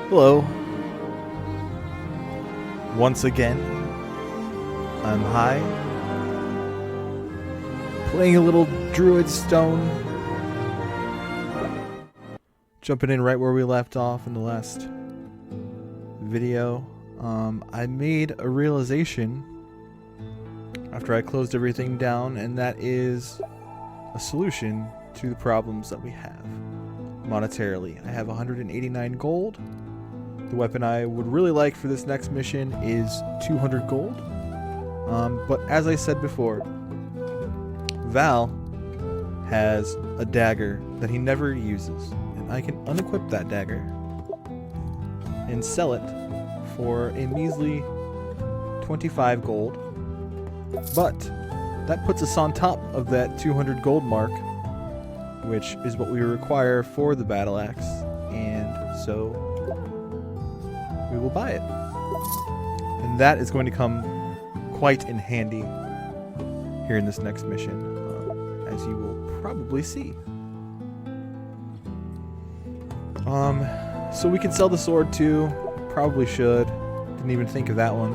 Hello. Once again, I'm high, playing a little Druidstone, jumping in right where we left off in the last video. I made a realization after I closed everything down, and that is a solution to the problems that we have monetarily. I have 189 gold. The weapon I would really like for this next mission is 200 gold. But as I said before, Val has a dagger that he never uses, and I can unequip that dagger and sell it for a measly 25 gold. But that puts us on top of that 200 gold mark, which is what we require for the battle axe, and so we will buy it. And that is going to come quite in handy here in this next mission, as you will probably see. So we can sell the sword too. Probably should. Didn't even think of that one.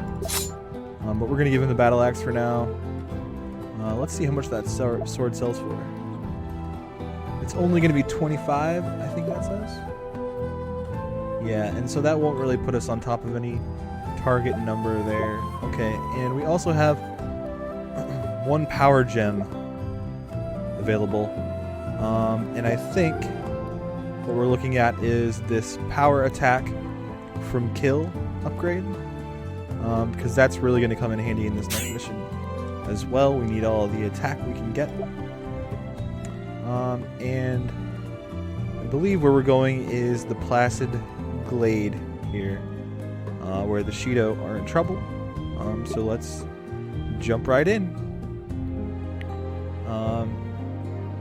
But we're going to give him the battle axe for now. Let's see how much that sword sells for. It's only going to be 25, I think that says. Yeah, and so that won't really put us on top of any target number there. Okay, and we also have one power gem available. And I think what we're looking at is this power attack from kill upgrade. Because that's really going to come in handy in this next mission as well. We need all the attack we can get. And I believe where we're going is the Placid Glade here, where the Shido are in trouble. So let's jump right in.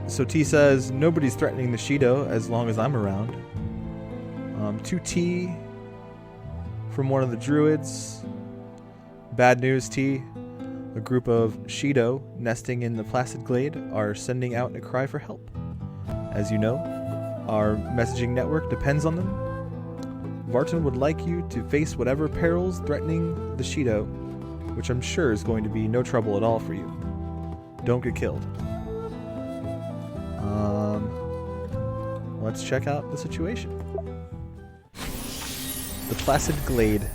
So T says, nobody's threatening the Shido as long as I'm around. 2T from one of the druids. Bad news, T. A group of Shido nesting in the Placid Glade are sending out a cry for help. As you know, our messaging network depends on them. Vartan would like you to face whatever perils threatening the Shido, which I'm sure is going to be no trouble at all for you. Don't get killed. Let's check out the situation. The Placid Glade.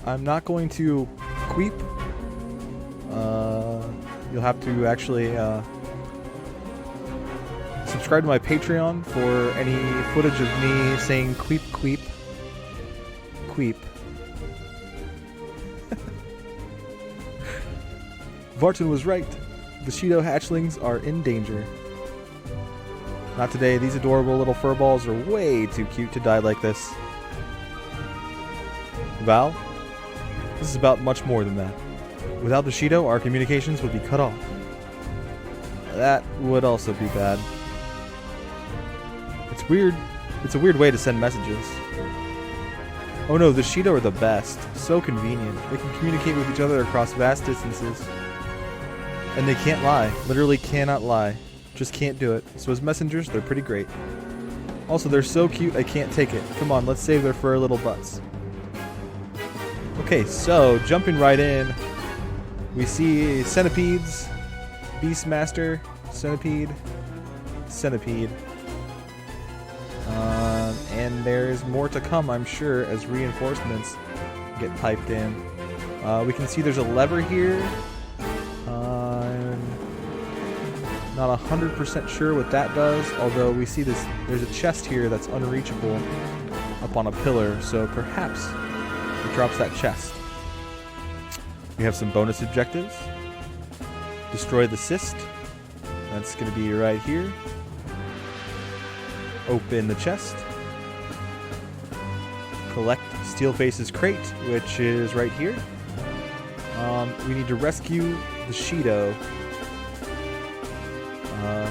I'm not going to queep. You'll have to actually subscribe to my Patreon for any footage of me saying queep, queep, queep. Vartan was right. The Shido hatchlings are in danger. Not today. These adorable little furballs are way too cute to die like this. Val, this is about much more than that. Without the Shido, our communications would be cut off. That would also be bad. It's weird. It's a weird way to send messages. Oh no, the Shido are the best. So convenient. They can communicate with each other across vast distances. And they can't lie. Literally cannot lie. Just can't do it. So as messengers, they're pretty great. Also, they're so cute, I can't take it. Come on, let's save their fur little butts. Okay, so jumping right in, we see centipedes, Beastmaster, centipede, centipede. And there's more to come, I'm sure, as reinforcements get piped in. We can see there's a lever here. Not 100% sure what that does, although we see this. There's a chest here that's unreachable up on a pillar, so perhaps it drops that chest. We have some bonus objectives. Destroy the cyst. That's going to be right here. Open the chest. Collect Steelface's crate, which is right here. We need to rescue the Shido.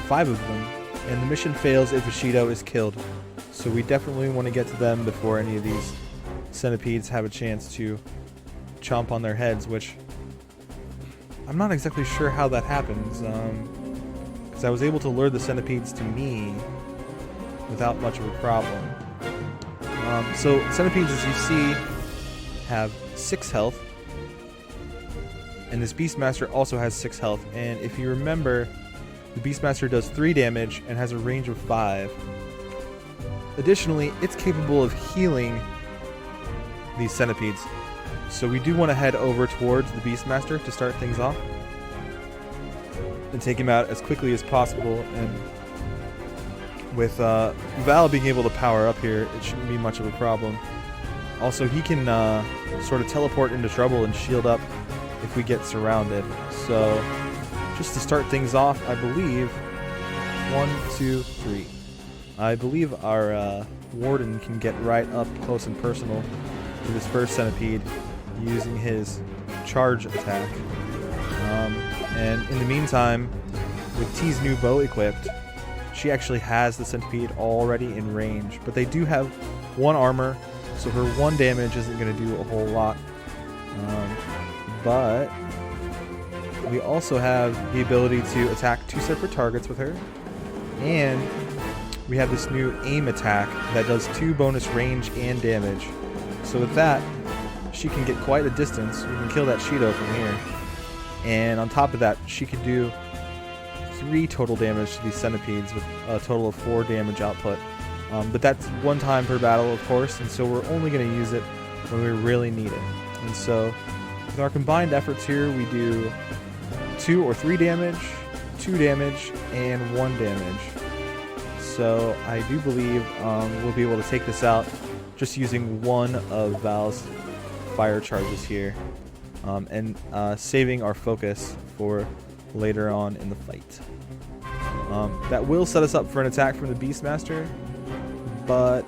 5 of them. And the mission fails if a Shido is killed. So we definitely want to get to them before any of these centipedes have a chance to chomp on their heads, which I'm not exactly sure how that happens. because I was able to lure the centipedes to me without much of a problem. So centipedes, as you see, have 6 health, and this Beastmaster also has 6 health. And if you remember, the Beastmaster does 3 damage and has a range of 5. Additionally, it's capable of healing these centipedes. So we do want to head over towards the Beastmaster to start things off and take him out as quickly as possible. And with Val being able to power up here, it shouldn't be much of a problem. Also, he can sort of teleport into trouble and shield up if we get surrounded. So just to start things off, I believe 1, 2, 3. I believe our Warden can get right up close and personal to this first centipede using his charge attack. And in the meantime, with T's new bow equipped, she actually has the centipede already in range. But they do have 1 armor, so her 1 damage isn't going to do a whole lot. But we also have the ability to attack 2 separate targets with her. And we have this new aim attack that does 2 bonus range and damage. So with that, she can get quite a distance. We can kill that Shido from here. And on top of that, she could do 3 total damage to these centipedes with a total of 4 damage output. But that's 1 time per battle, of course, and so we're only going to use it when we really need it. And so with our combined efforts here, we do 2 or 3 damage, 2 damage, and 1 damage. So I do believe we'll be able to take this out just using 1 of Val's fire charges here, and saving our focus for later on in the fight. That will set us up for an attack from the Beastmaster, but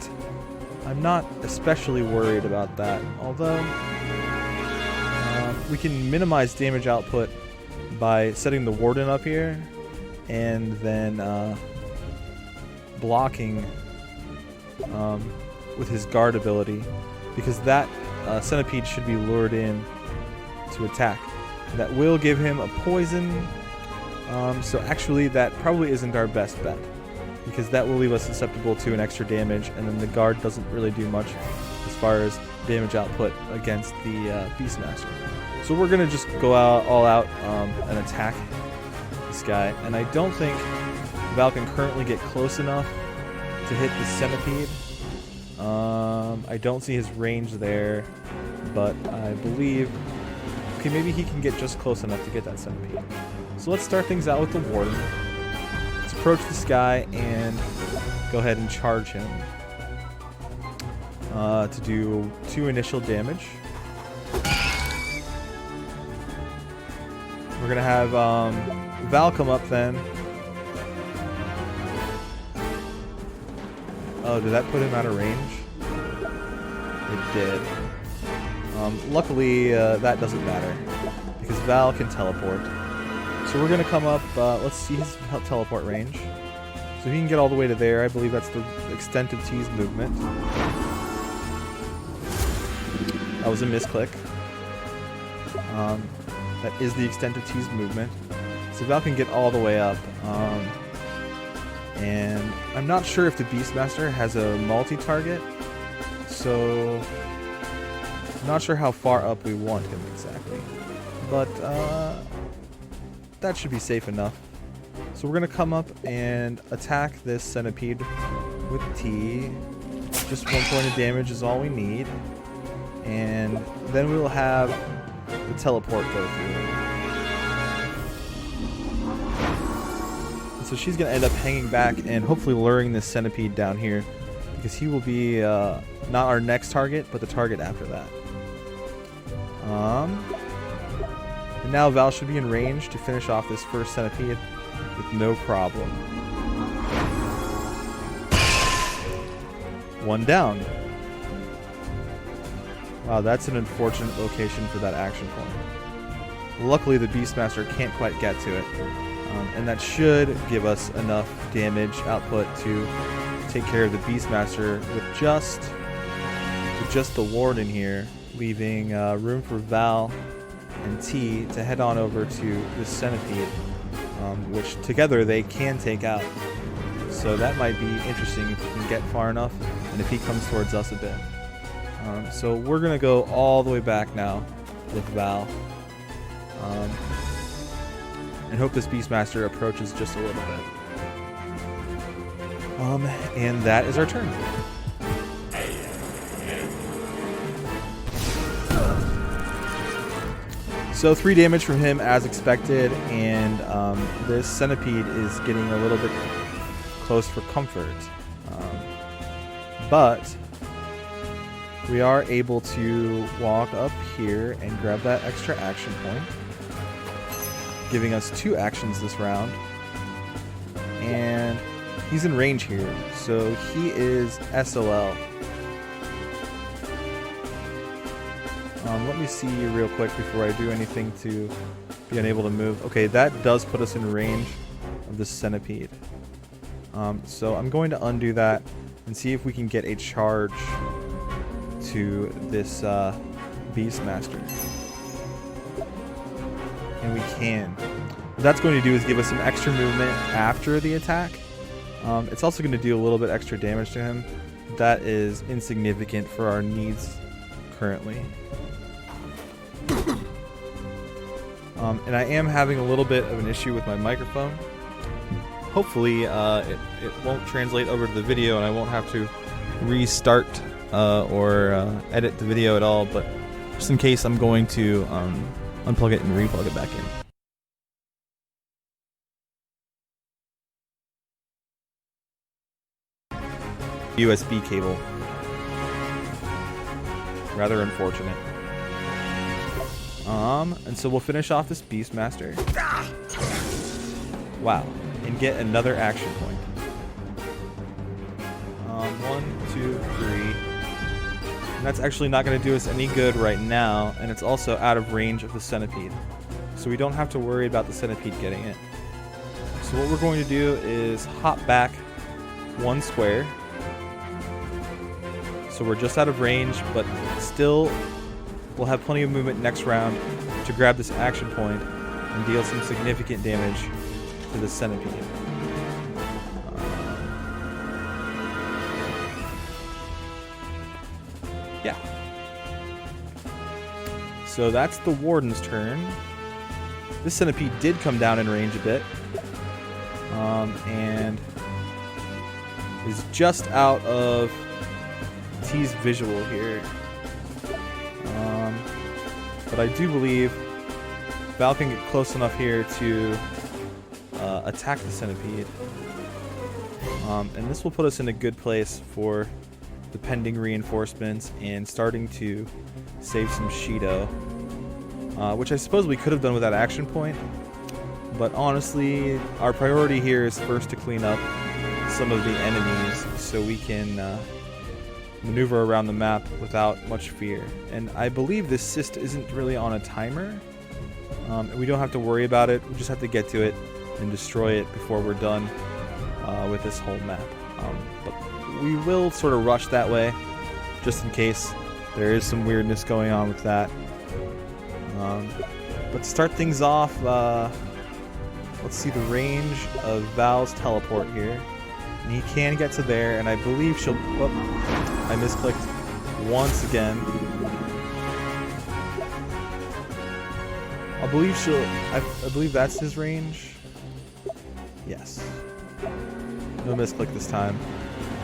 I'm not especially worried about that. Although we can minimize damage output by setting the Warden up here and then blocking with his guard ability, because that centipede should be lured in to attack. That will give him a poison, so actually that probably isn't our best bet, because that will leave us susceptible to an extra damage, and then the guard doesn't really do much as far as damage output against the Beastmaster. So we're going to just go all out and attack this guy, and I don't think Val can currently get close enough to hit the centipede. I don't see his range there, but I believe... Okay, maybe he can get just close enough to get that centipede. So let's start things out with the Warden. Let's approach this guy and go ahead and charge him to do 2 initial damage. We're going to have Val come up then. Oh, did that put him out of range? It did. Luckily, that doesn't matter, because Val can teleport. So we're going to come up, let's see his teleport range. So he can get all the way to there. I believe that's the extent of T's movement. That was a misclick. That is the extent of T's movement. So Val can get all the way up. And I'm not sure if the Beastmaster has a multi-target, so I'm not sure how far up we want him exactly. But that should be safe enough. So we're going to come up and attack this centipede with T. Just 1 point of damage is all we need. And then we'll have the teleport go through. So she's going to end up hanging back and hopefully luring this centipede down here, because he will be not our next target, but the target after that. And now Val should be in range to finish off this first centipede with no problem. 1 down. Wow, that's an unfortunate location for that action point. Luckily, the Beastmaster can't quite get to it. And that should give us enough damage output to take care of the Beastmaster with just the Warden here, leaving room for Val and T to head on over to this centipede. which together they can take out. So that might be interesting if we can get far enough and if he comes towards us a bit. So we're going to go all the way back now with Val. And hope this Beastmaster approaches just a little bit. And that is our turn. So 3 damage from him as expected, and this Centipede is getting a little bit close for comfort. But we are able to walk up here and grab that extra action point, giving us 2 actions this round. And he's in range here, so he is SOL. Let me see real quick before I do anything to be unable to move. Okay, that does put us in range of the Centipede. So I'm going to undo that and see if we can get a charge to this Beastmaster. And we can. What that's going to do is give us some extra movement after the attack. It's also going to do a little bit extra damage to him. That is insignificant for our needs currently. And I am having a little bit of an issue with my microphone. Hopefully it won't translate over to the video and I won't have to restart or edit the video at all, but just in case, I'm going to unplug it and replug it back in. USB cable. Rather unfortunate. And so we'll finish off this Beastmaster. Wow. And get another action point. 1, 2, 3. And that's actually not going to do us any good right now, and it's also out of range of the Centipede. So we don't have to worry about the Centipede getting it. So what we're going to do is hop back 1 square. So we're just out of range, but still we'll have plenty of movement next round to grab this action point and deal some significant damage to the Centipede. Yeah. So that's the Warden's turn. This Centipede did come down in range a bit. And is just out of T's visual here. But I do believe Val can get close enough here to attack the Centipede. And this will put us in a good place for the pending reinforcements and starting to save some Shido. Which I suppose we could have done with that action point. But honestly, our priority here is first to clean up some of the enemies so we can maneuver around the map without much fear. And I believe this cyst isn't really on a timer. And we don't have to worry about it. We just have to get to it and destroy it before we're done with this whole map. But we will sort of rush that way, just in case there is some weirdness going on with that. But to start things off, let's see the range of Val's teleport here. And he can get to there, and I believe she'll... Oh, I misclicked once again. I believe that's his range. Yes. No misclick this time.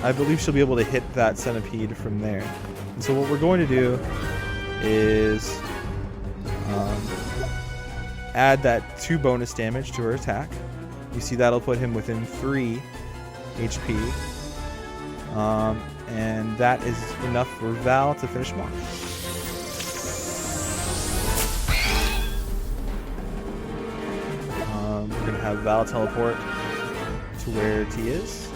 I believe she'll be able to hit that Centipede from there. And so what we're going to do is add that 2 bonus damage to her attack. You see that'll put him within 3 HP. And that is enough for Val to finish him off. We're going to have Val teleport to where T is.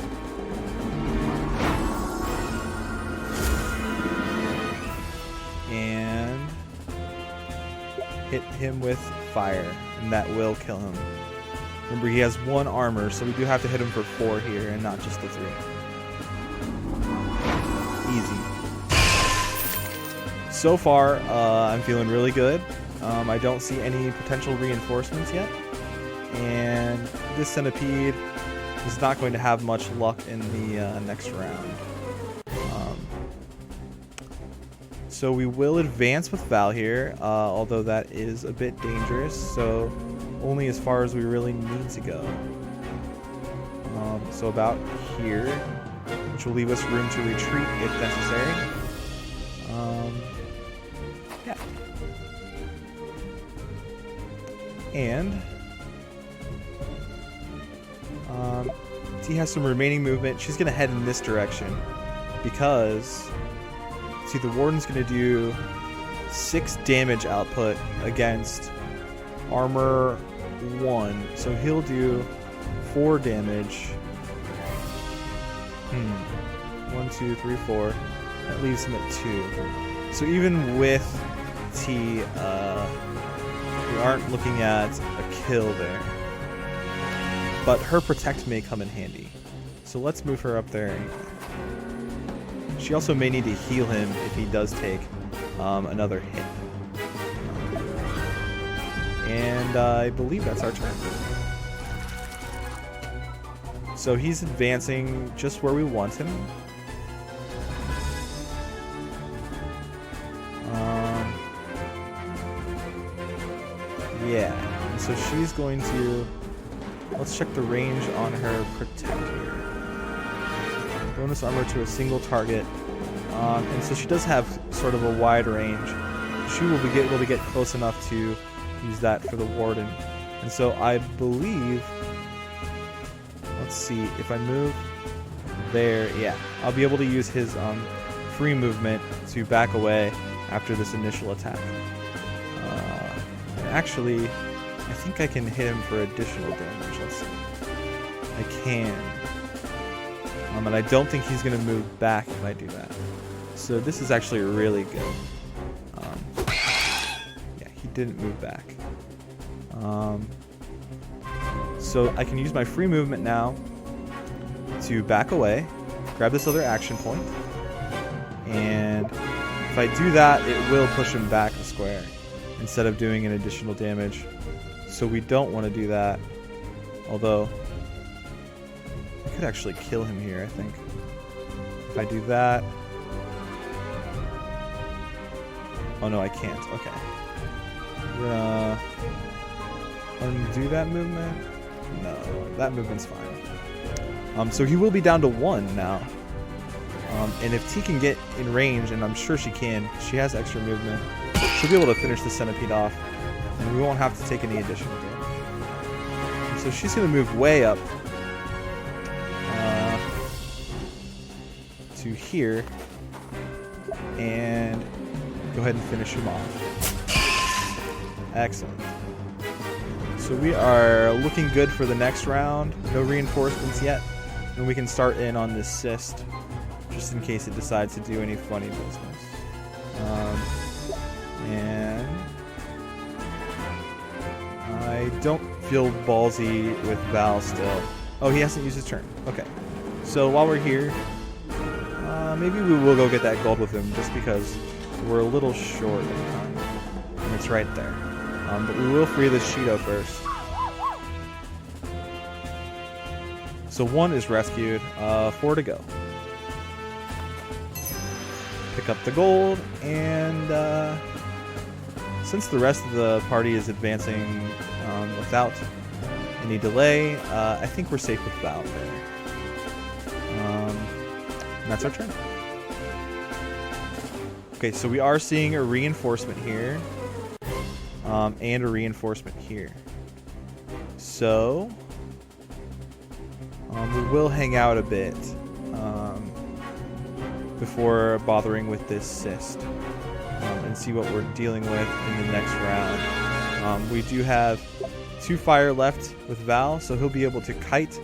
And hit him with fire, and that will kill him. Remember, he has 1 armor, so we do have to hit him for 4 here and not just the 3. Easy. So far, I'm feeling really good. I don't see any potential reinforcements yet. And this centipede is not going to have much luck in the next round. So we will advance with Val here, although that is a bit dangerous, so only as far as we really need to go. So about here, which will leave us room to retreat if necessary. Yeah. And T has some remaining movement. She's going to head in this direction because, see, the Warden's going to do 6 damage output against armor 1. So he'll do 4 damage. 1, 2, 3, 4. That leaves him at 2. So even with T, we aren't looking at a kill there. But her protect may come in handy. So let's move her up there. She also may need to heal him if he does take another hit. And I believe that's our turn. So he's advancing just where we want him. Yeah, and so she's going to... Let's check the range on her protect here. Bonus armor to a single target. And so she does have sort of a wide range. She will be able to get close enough to use that for the Warden. And so I believe... Let's see, if I move there, yeah. I'll be able to use his free movement to back away after this initial attack. And actually, I think I can hit him for additional damage. Let's see. I can. And I don't think he's going to move back if I do that. So this is actually really good. Yeah, he didn't move back. So I can use my free movement now to back away, grab this other action point, and if I do that, it will push him back a square instead of doing an additional damage. So we don't want to do that, although I could actually kill him here, I think. If I do that... Oh no, I can't. Okay. We're gonna undo that movement. No, that movement's fine. So he will be down to 1 now. And if T can get in range, and I'm sure she can, because she has extra movement, she'll be able to finish the centipede off, and we won't have to take any additional damage. So she's going to move way up to here, and go ahead and finish him off. Excellent. So we are looking good for the next round. No reinforcements yet. And we can start in on this cyst, just in case it decides to do any funny business. And I don't feel ballsy with Val still. Oh, he hasn't used his turn. Okay. So while we're here, maybe we will go get that gold with him, just because we're a little short of time. And it's right there. But we will free the Shido first. So 1 is rescued, 4 to go. Pick up the gold, and since the rest of the party is advancing without any delay, I think we're safe with Val there. And that's our turn. Okay, so we are seeing a reinforcement here. And a reinforcement here. So we will hang out a bit before bothering with this cyst and see what we're dealing with in the next round. We do have 2 fire left with Val, so he'll be able to kite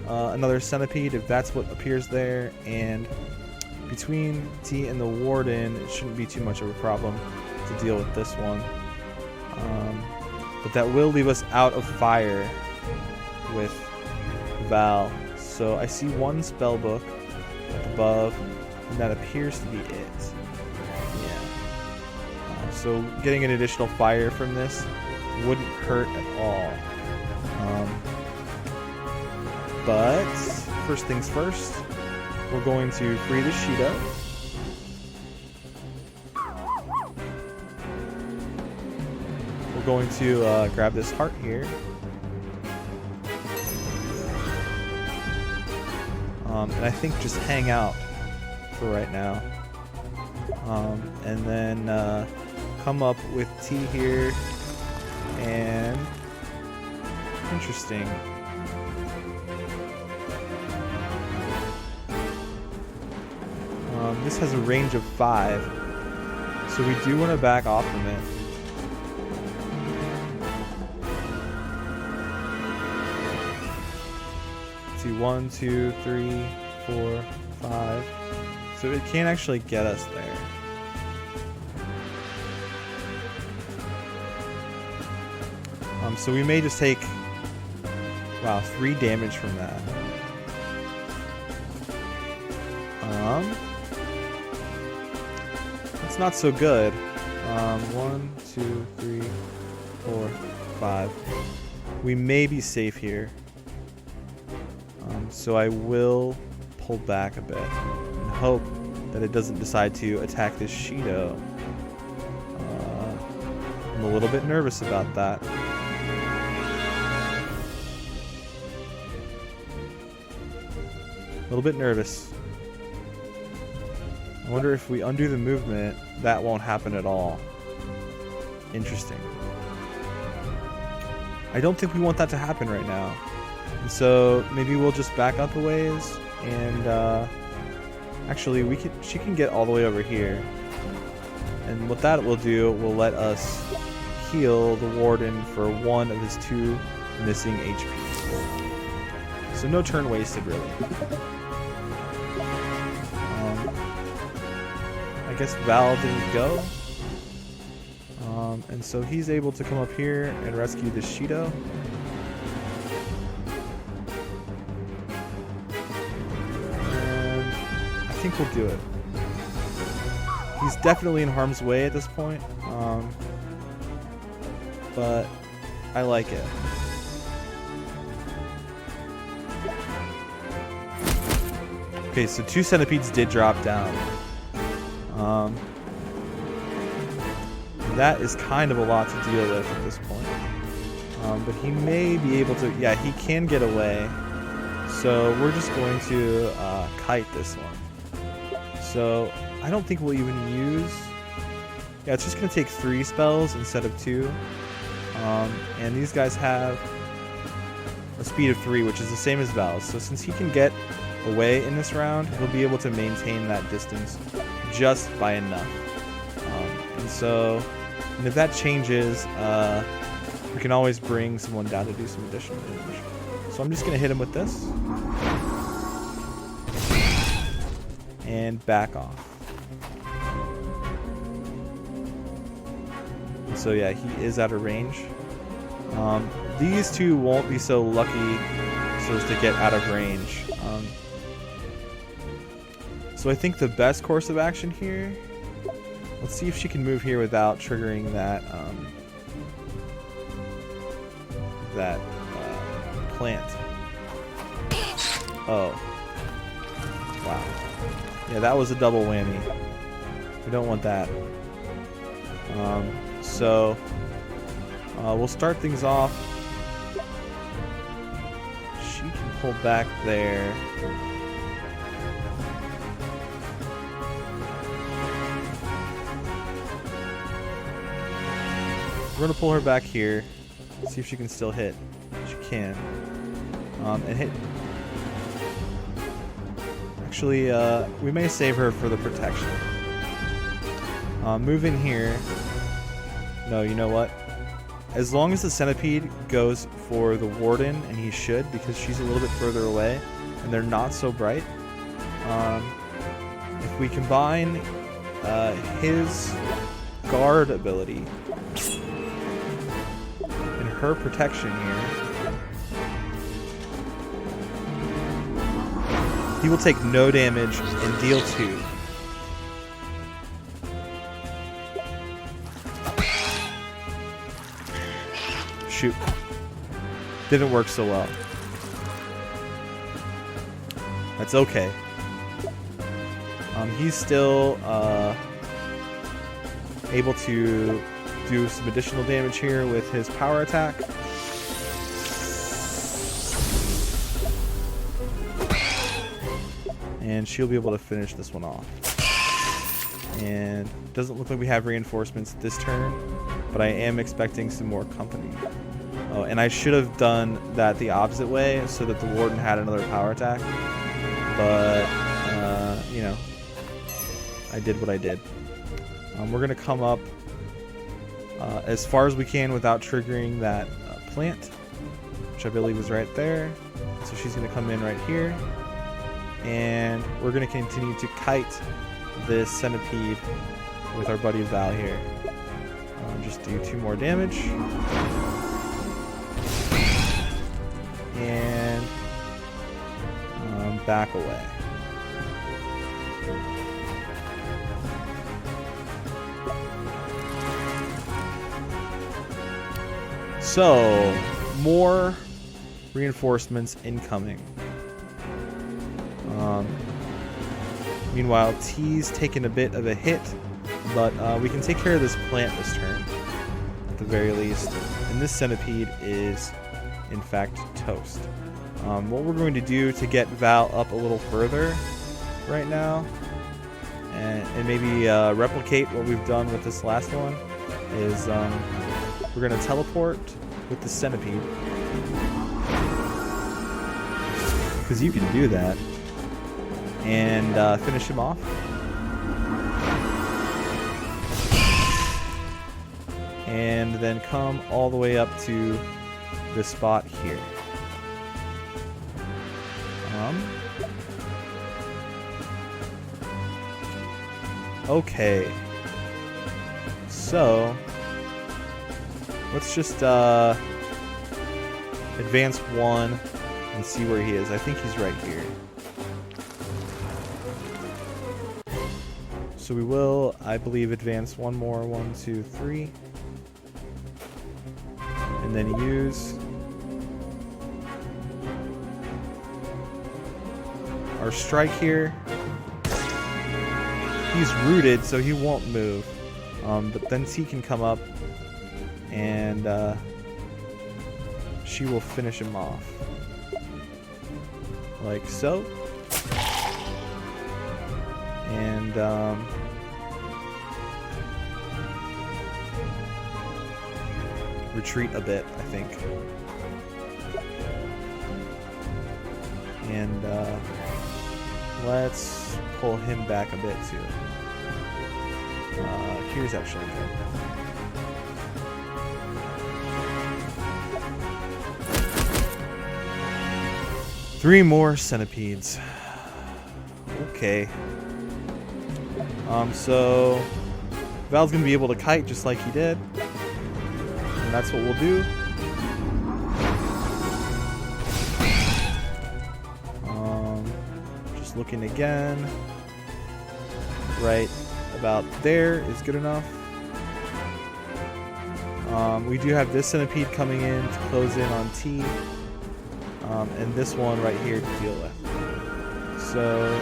another centipede if that's what appears there, and between T and the Warden, it shouldn't be too much of a problem to deal with this one. But that will leave us out of fire with Val. So I see 1 spell book up above, and that appears to be it. Yeah. So getting an additional fire from this wouldn't hurt at all. But first things first, we're going to free the Shido. We're going to grab this heart here. And I think just hang out for right now. And then come up with T here. And interesting. This has a range of 5, so we do want to back off from it. Let's see, 1, 2, 3, 4, 5. So it can't actually get us there. So we may just take, wow, 3 damage from that. It's not so good. 1, 2, 3, 4, 5. We may be safe here. So I will pull back a bit and hope that it doesn't decide to attack this Shido. I'm a little bit nervous about that. A little bit nervous. I wonder if we undo the movement, that won't happen at all. Interesting. I don't think we want that to happen right now. And so maybe we'll just back up a ways and actually she can get all the way over here. And what that will do will let us heal the Warden for 1 of his 2 missing HP. So no turn wasted really. I guess Val didn't go. And so he's able to come up here and rescue the Shido. And I think we'll do it. He's definitely in harm's way at this point. But I like it. Okay, so 2 centipedes did drop down. That is kind of a lot to deal with at this point. But he may be able to, yeah, he can get away. So we're just going to kite this one. So I don't think we'll even use, yeah, it's just going to take 3 spells instead of 2. And these guys have a speed of 3, which is the same as Val's. So since he can get away in this round, he'll be able to maintain that distance just by enough. And if that changes, we can always bring someone down to do some additional damage. So I'm just going to hit him with this. And back off. So yeah, he is out of range. These 2 won't be so lucky so as to get out of range. So I think the best course of action here, let's see if she can move here without triggering that plant. Oh. Wow. Yeah, that was a double whammy. We don't want that. So we'll start things off. She can pull back there. We're going to pull her back here, see if she can still hit. She can. And hit. Actually, we may save her for the protection. Move in here. No, you know what? As long as the centipede goes for the Warden, and he should, because she's a little bit further away, and they're not so bright. If we combine his guard ability her protection here, he will take no damage and deal 2. Shoot. Didn't work so well. That's okay. He's still able to do some additional damage here with his power attack. And she'll be able to finish this one off. And doesn't look like we have reinforcements this turn, but I am expecting some more company. Oh, and I should have done that the opposite way so that the warden had another power attack. But, you know, I did what I did. We're going to come up as far as we can without triggering that plant, which I believe is right there. So she's going to come in right here. And we're going to continue to kite this centipede with our buddy Val here. Just do 2 more damage. And back away. So, more reinforcements incoming. Meanwhile, T's taken a bit of a hit, but we can take care of this plant this turn, at the very least. And this centipede is, in fact, toast. What we're going to do to get Val up a little further right now, and maybe replicate what we've done with this last one, is we're going to teleport with the centipede. Because you can do that. And finish him off. And then come all the way up to this spot here. Okay. So let's just advance 1 and see where he is. I think he's right here. So we will, I believe, advance 1 more. 1, 2, 3. And then use our strike here. He's rooted, so he won't move. But then T can come up and she will finish him off. Like so. And retreat a bit, I think. And let's pull him back a bit too. Here's actually good. Three more centipedes. Okay. So Val's gonna be able to kite just like he did. And that's what we'll do. Just looking again. Right about there is good enough. We do have this centipede coming in to close in on T. And this one right here to deal with. So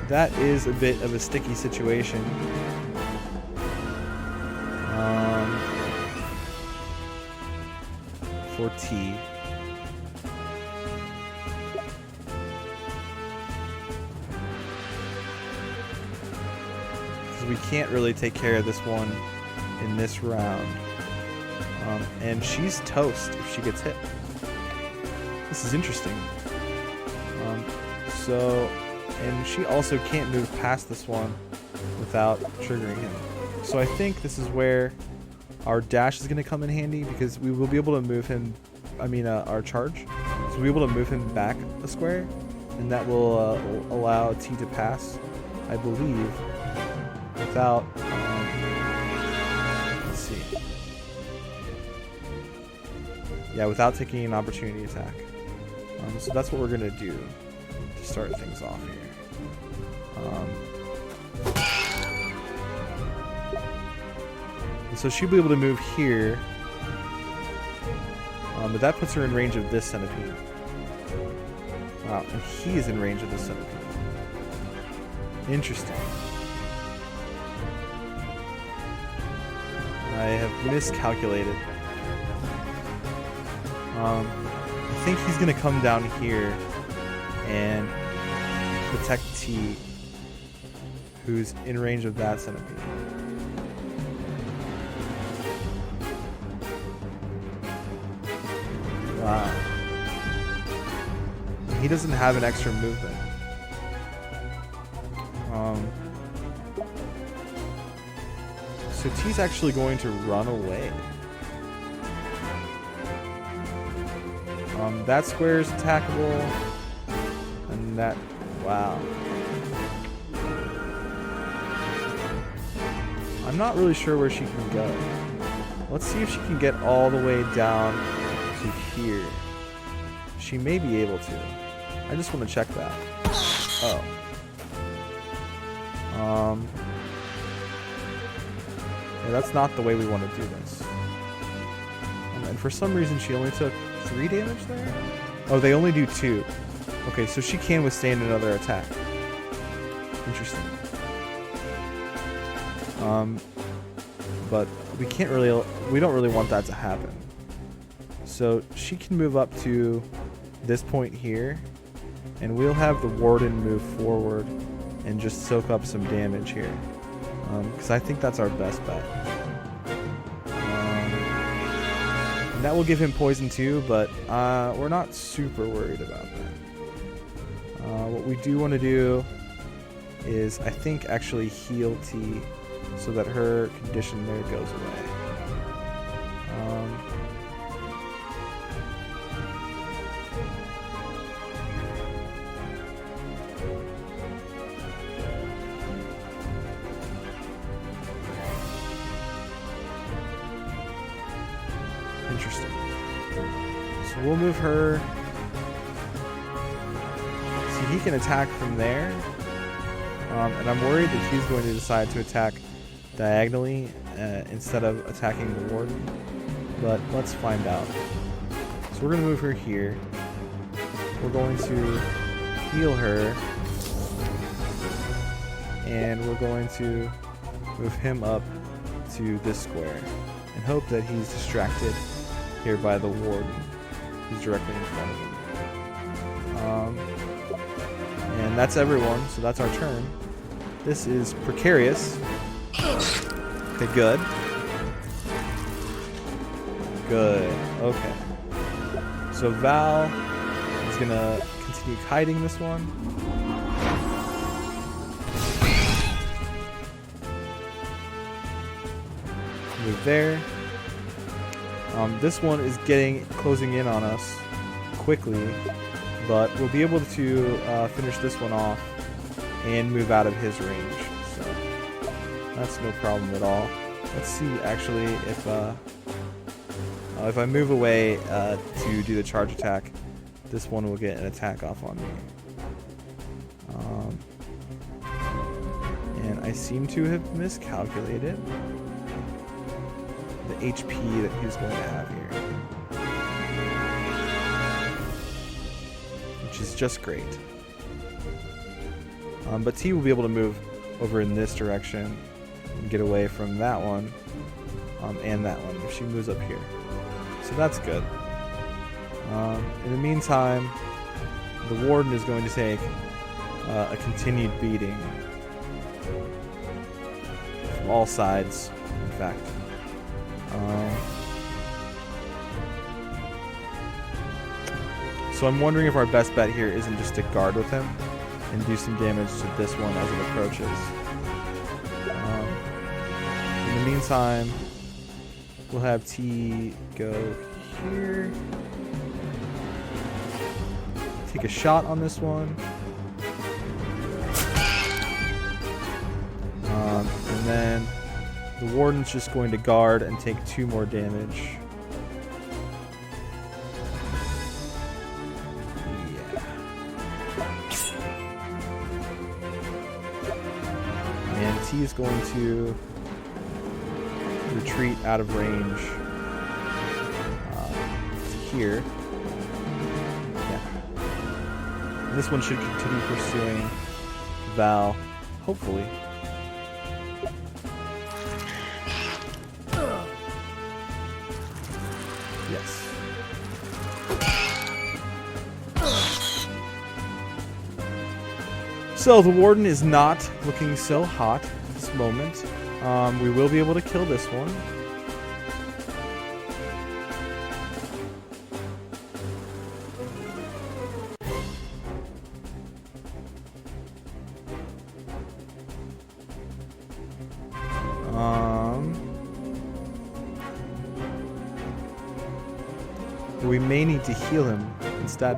that is a bit of a sticky situation. For T. Because we can't really take care of this one in this round. And she's toast if she gets hit. This is interesting. And she also can't move past this one without triggering him. So I think this is where our dash is going to come in handy, because we will be able to move him, our charge. So we'll be able to move him back a square, and that will allow T to pass, I believe, without, let's see. Yeah, without taking an opportunity attack. So that's what we're going to do to start things off here. So she'll be able to move here, but that puts her in range of this centipede. Wow, and he is in range of the centipede. Interesting. I have miscalculated. I think he's gonna come down here and protect T, who's in range of that centipede. Wow. He doesn't have an extra movement. So T's actually going to run away. That square is attackable. And that... Wow. I'm not really sure where she can go. Let's see if she can get all the way down to here. She may be able to. I just want to check that. Oh. Yeah, that's not the way we want to do this. And for some reason she only took 3 damage there? Oh, they only do 2. Okay, so she can withstand another attack. Interesting. But we don't really want that to happen. So she can move up to this point here, and we'll have the warden move forward and just soak up some damage here. Because I think that's our best bet. And that will give him poison too, but we're not super worried about that. What we do want to do is, I think, actually heal T so that her condition there goes away. Interesting. So we'll move her. See, he can attack from there. And I'm worried that he's going to decide to attack diagonally instead of attacking the warden. But let's find out. So we're going to move her here. We're going to heal her. And we're going to move him up to this square. And hope that he's distracted here by the warden, who's directly in front of him. And that's everyone, so that's our turn. This is precarious. Okay, good. Good. Okay. So Val is gonna continue kiting this one. Move there. This one is closing in on us quickly, but we'll be able to finish this one off and move out of his range. So that's no problem at all. Let's see actually if I move away to do the charge attack, this one will get an attack off on me. And I seem to have miscalculated the HP that he's going to have here, which is just great. But T will be able to move over in this direction and get away from that one and that one if she moves up here. So that's good. In the meantime, the warden is going to take a continued beating from all sides, in fact. So I'm wondering if our best bet here isn't just to guard with him and do some damage to this one as it approaches. In the meantime, we'll have T go here. Take a shot on this one. And then the warden's just going to guard and take 2 more damage. Yeah. And T is going to retreat out of range to here. Yeah. This one should continue pursuing Val, hopefully. Yes. So the Warden is not looking so hot at this moment. We will be able to kill this one. We may need to heal him instead.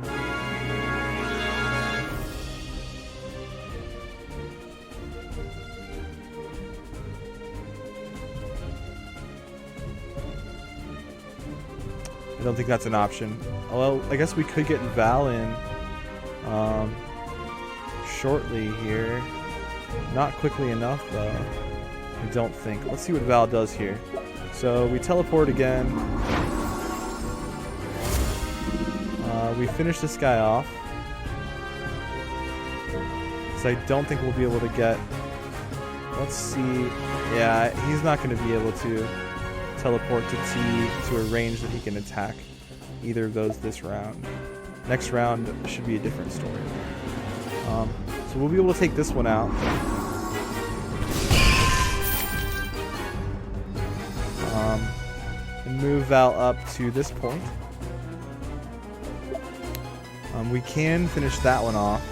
I don't think that's an option. Well, I guess we could get Val in shortly here. Not quickly enough, though. I don't think. Let's see what Val does here. So we teleport again. We finish this guy off. So I don't think we'll be able to get... Let's see. Yeah, he's not going to be able to teleport to T to a range that he can attack either of those this round. Next round should be a different story. So we'll be able to take this one out. And move Val up to this point. We can finish that one off.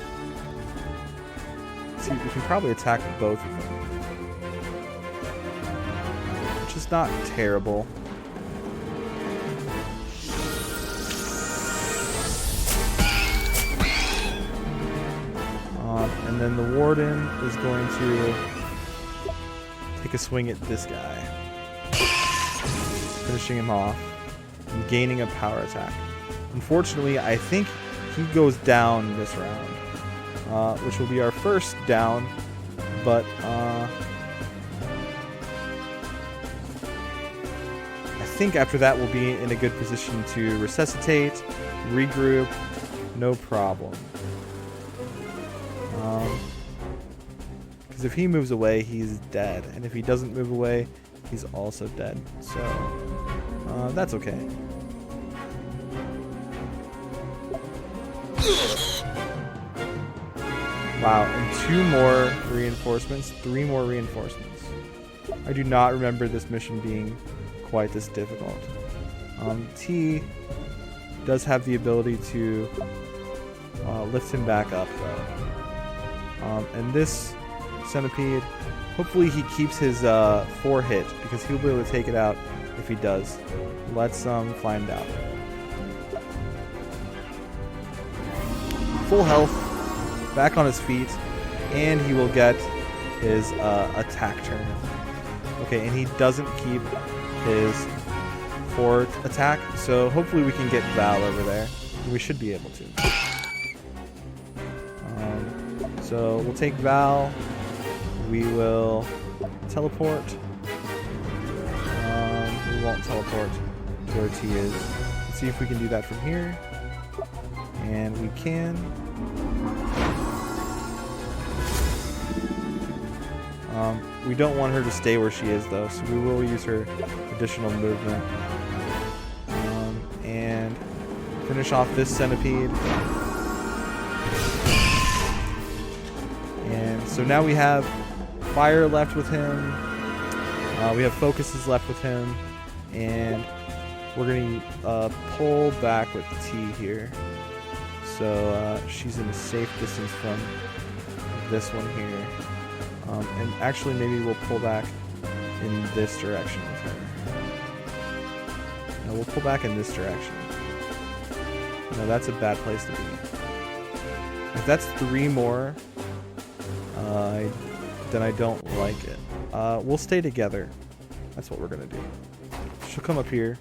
See, we can probably attack both of them, which is not terrible. And then the Warden is going to take a swing at this guy, finishing him off and gaining a power attack. Unfortunately, I think he goes down this round, which will be our first down, but I think after that we'll be in a good position to resuscitate, regroup, no problem. Because if he moves away, he's dead, and if he doesn't move away, he's also dead, so that's okay. Wow, and 2 more reinforcements, 3 more reinforcements. I do not remember this mission being quite this difficult. T does have the ability to lift him back up, though. And this centipede, hopefully he keeps his 4 hit, because he'll be able to take it out if he does. Let's find out. Full health, back on his feet, and he will get his attack turn. Okay, and he doesn't keep his 4th attack, so hopefully we can get Val over there. We should be able to. So we'll take Val. We will teleport. We won't teleport to where T is. Let's see if we can do that from here. And we can. We don't want her to stay where she is, though, so we will use her additional movement. And finish off this centipede. And so now we have fire left with him. We have focuses left with him. And we're going to pull back with T here. So she's in a safe distance from this one here. And actually maybe we'll pull back in this direction with her. No, we'll pull back in this direction. No, that's a bad place to be. If that's 3 more, then I don't like it. We'll stay together. That's what we're going to do. She'll come up here.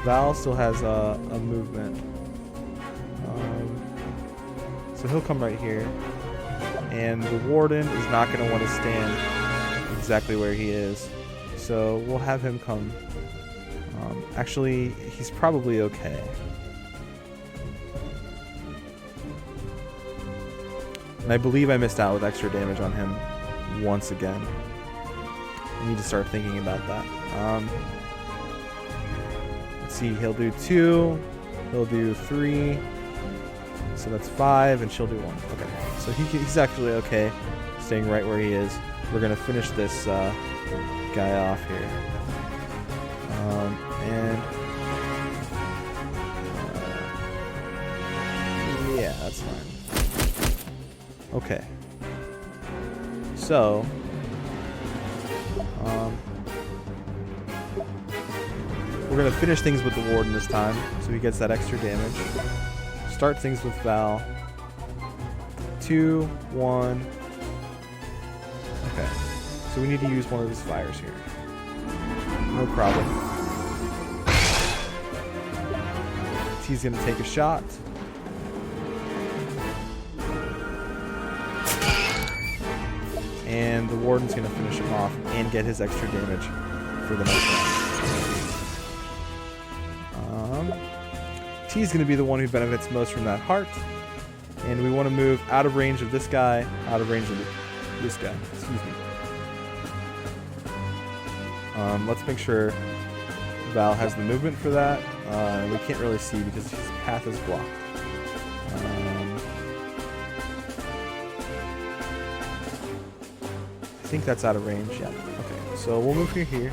Val still has a movement. So he'll come right here. And the Warden is not going to want to stand exactly where he is. So we'll have him come. Actually, he's probably okay. And I believe I missed out with extra damage on him once again. I need to start thinking about that. Let's see, he'll do 2, he'll do 3, so that's 5, and she'll do 1. Okay, so he's actually okay staying right where he is. We're going to finish this guy off here. Yeah, that's fine. Okay. So, we're going to finish things with the Warden this time, so he gets that extra damage. Start things with Val. 2, 1. Okay. So we need to use one of his fires here. No problem. He's going to take a shot. And the Warden's going to finish him off and get his extra damage for the next round. T's going to be the one who benefits most from that heart. And we want to move out of range of this guy, out of range of this guy. Excuse me. Let's make sure Val has the movement for that. We can't really see because his path is blocked. I think that's out of range. Yeah. Okay. So we'll move here.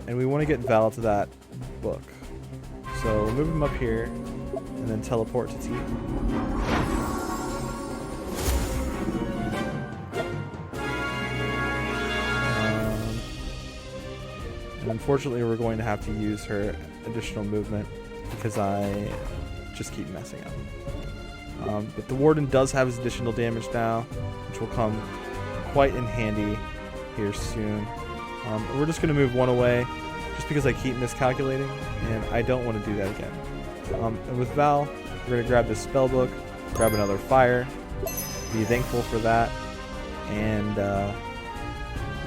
And we want to get Val to that book. So we'll move him up here and then teleport to T. And unfortunately, we're going to have to use her additional movement because I just keep messing up. But the Warden does have his additional damage now, which will come quite in handy here soon. We're just going to move 1 away just because I keep miscalculating, and I don't want to do that again. And with Val, we're going to grab this spellbook, grab another fire, be thankful for that, and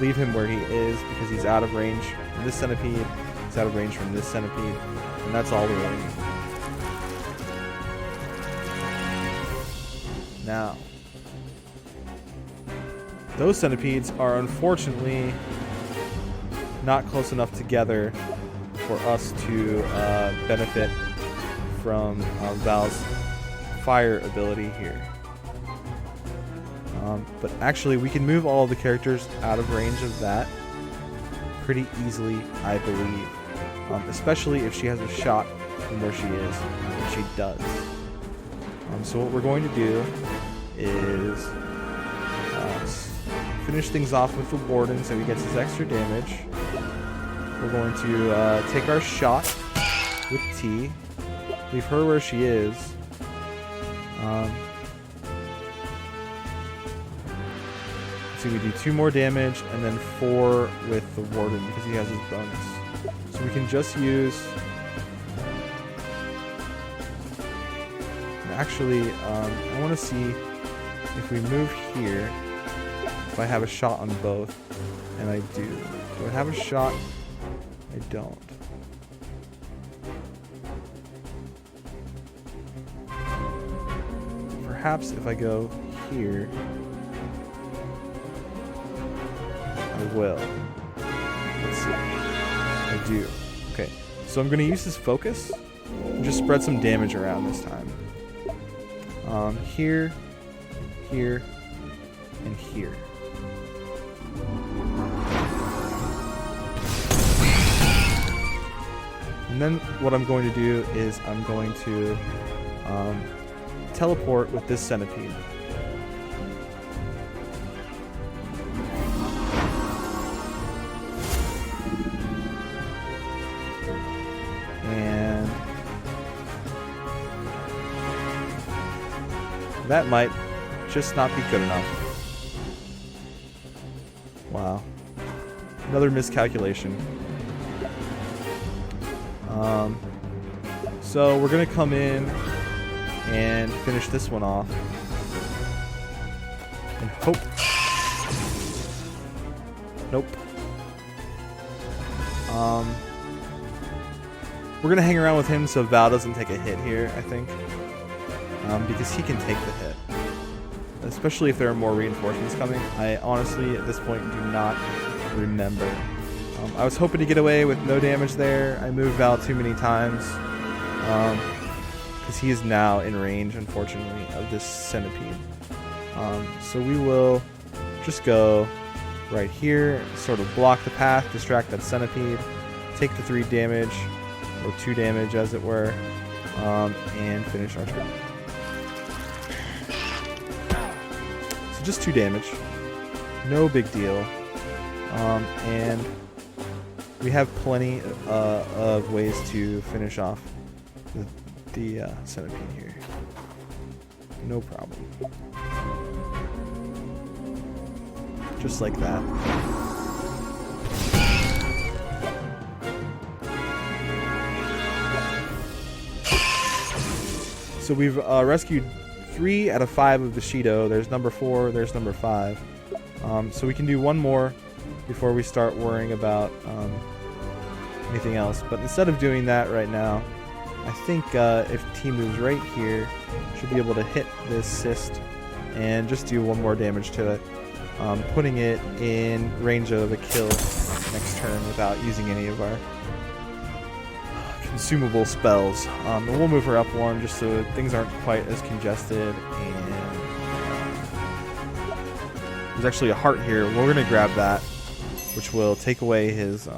leave him where he is because he's out of range from this centipede, he's out of range from this centipede, and that's all we really need. Now, those centipedes are unfortunately not close enough together for us to benefit from Val's fire ability here. But actually, we can move all of the characters out of range of that pretty easily, I believe. Especially if she has a shot from where she is, and she does. So what we're going to do is finish things off with the Warden so he gets his extra damage. We're going to take our shot with T, leave her where she is. So we do 2 more damage and then 4 with the Warden because he has his bonus. So we can just use... Actually, I want to see if we move here, if I have a shot on both, and I do. Do I have a shot? I don't. Perhaps if I go here, I will. Let's see. I do. Okay, so I'm going to use this focus and just spread some damage around this time. Here, here, and here. And then what I'm going to do is I'm going to teleport with this centipede. And that might just not be good enough. Wow. Another miscalculation. So we're going to come in and finish this one off. And hope. Nope. We're going to hang around with him so Val doesn't take a hit here, I think. because he can take the hit. Especially if there are more reinforcements coming. I honestly, at this point, do not remember. I was hoping to get away with no damage there. I moved Val too many times. Because he is now in range, unfortunately, of this centipede. So we will just go right here, sort of block the path, distract that centipede, take the 3 damage, or 2 damage as it were, and finish our turn. So just 2 damage, no big deal, and we have plenty of ways to finish off the centipede here. No problem. Just like that. So we've rescued 3 out of 5 of the Shido. There's number 4, there's number 5. So we can do one more before we start worrying about anything else. But instead of doing that right now, I think if T moves right here, should be able to hit this cyst and just do 1 more damage to it, putting it in range of a kill next turn without using any of our consumable spells. And we'll move her up 1 just so things aren't quite as congested. And there's actually a heart here. We're going to grab that, which will take away his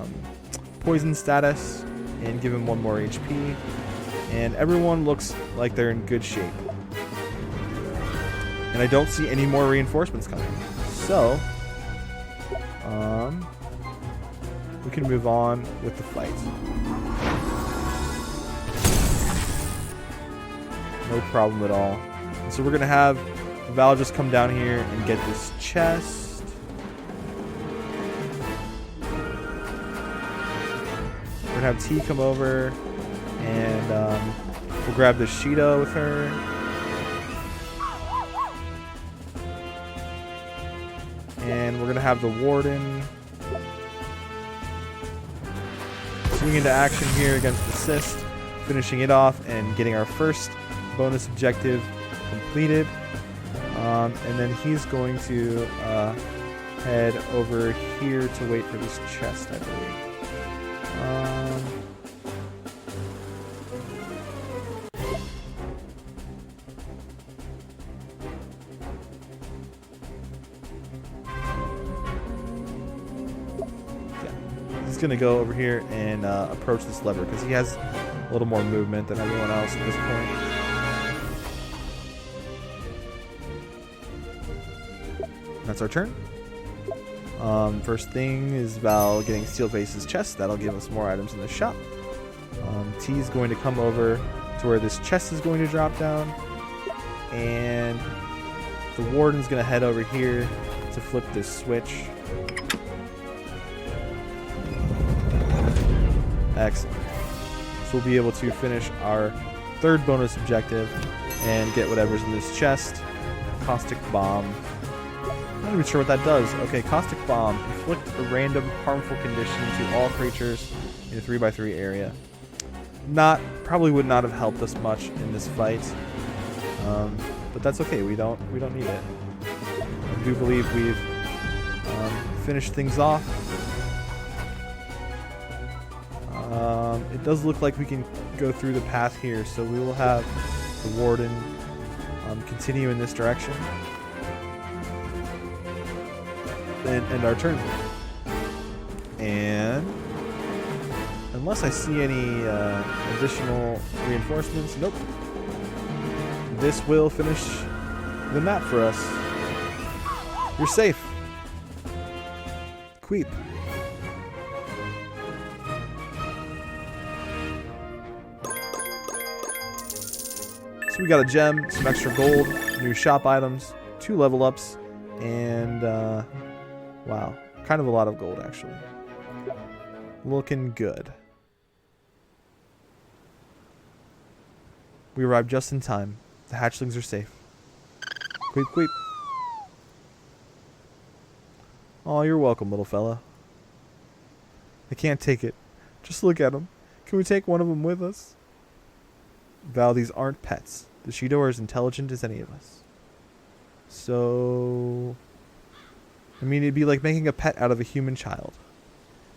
poison status and give him 1 more HP. And everyone looks like they're in good shape. And I don't see any more reinforcements coming. So, we can move on with the fight. No problem at all. And so we're going to have Val just come down here and get this chest. We're going to have T come over and we'll grab the Shido with her. And we're going to have the Warden swing into action here against the Cyst, finishing it off and getting our first bonus objective completed. And then he's going to head over here to wait for this chest, I believe. He's going to go over here and approach this lever because he has a little more movement than everyone else at this point. That's our turn. First thing is Val getting Steelface's chest. That'll give us more items in the shop. T's going to come over to where this chest is going to drop down. And the Warden's going to head over here to flip this switch. Excellent. So we'll be able to finish our 3rd bonus objective and get whatever's in this chest. Caustic Bomb. I'm not even sure what that does. Okay, Caustic Bomb. Inflict a random harmful condition to all creatures in a 3x3 area. Probably would not have helped us much in this fight. But that's okay. We don't need it. I do believe we've finished things off. It does look like we can go through the path here, so we will have the Warden continue in this direction and end our turn. And unless I see any additional reinforcements, nope. This will finish the map for us. You're safe. Queep. So we got a gem, some extra gold, new shop items, 2 level ups, and wow, kind of a lot of gold actually. Looking good. We arrived just in time. The hatchlings are safe. Queep, queep. Oh, you're welcome, little fella. I can't take it. Just look at them. Can we take one of them with us? Val, these aren't pets. The Shido are as intelligent as any of us. So, I mean, it'd be like making a pet out of a human child.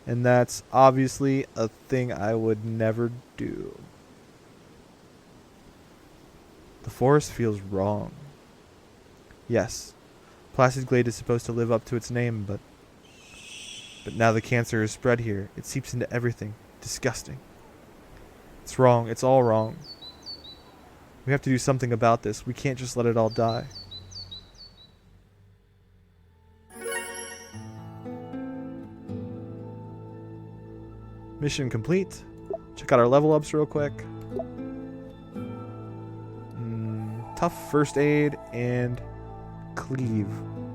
And that's obviously a thing I would never do. The forest feels wrong. Yes, Placid Glade is supposed to live up to its name, but now the cancer is spread here. It seeps into everything. Disgusting. It's wrong. It's all wrong. We have to do something about this. We can't just let it all die. Mission complete. Check out our level ups real quick. Tough first aid and cleave.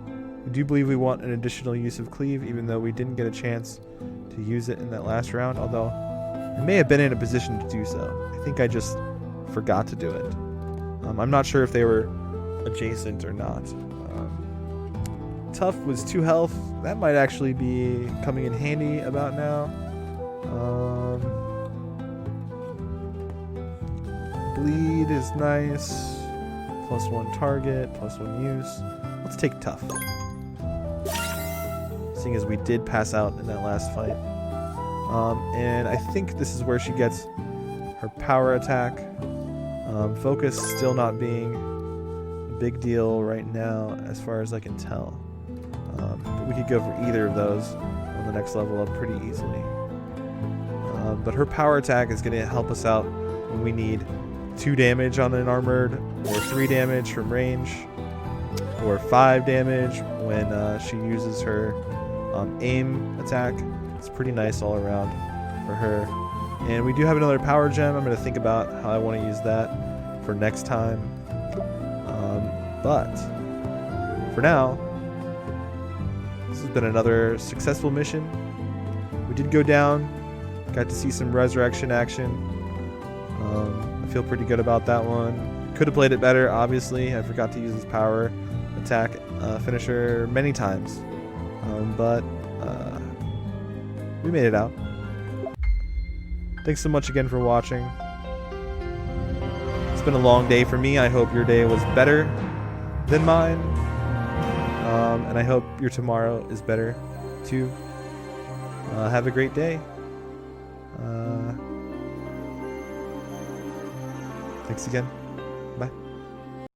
I do believe we want an additional use of cleave, even though we didn't get a chance to use it in that last round, although I may have been in a position to do so. I think I just forgot to do it. I'm not sure if they were adjacent or not. Tough was 2 health. That might actually be coming in handy about now. Bleed is nice. +1 target, +1 use. Let's take tough. Seeing as we did pass out in that last fight. And I think this is where she gets her power attack. Focus still not being a big deal right now as far as I can tell. But we could go for either of those on the next level up pretty easily. But her power attack is going to help us out when we need 2 damage on an armored, or 3 damage from range, or 5 damage when she uses her aim attack. It's pretty nice all around for her. And we do have another power gem. I'm going to think about how I want to use that for next time. But for now, this has been another successful mission. We did go down, got to see some resurrection action. I feel pretty good about that one. Could have played it better, obviously. I forgot to use his power attack finisher many times. But we made it out. Thanks so much again for watching. It's been a long day for me. I hope your day was better than mine. And I hope your tomorrow is better too. Have a great day. Thanks again.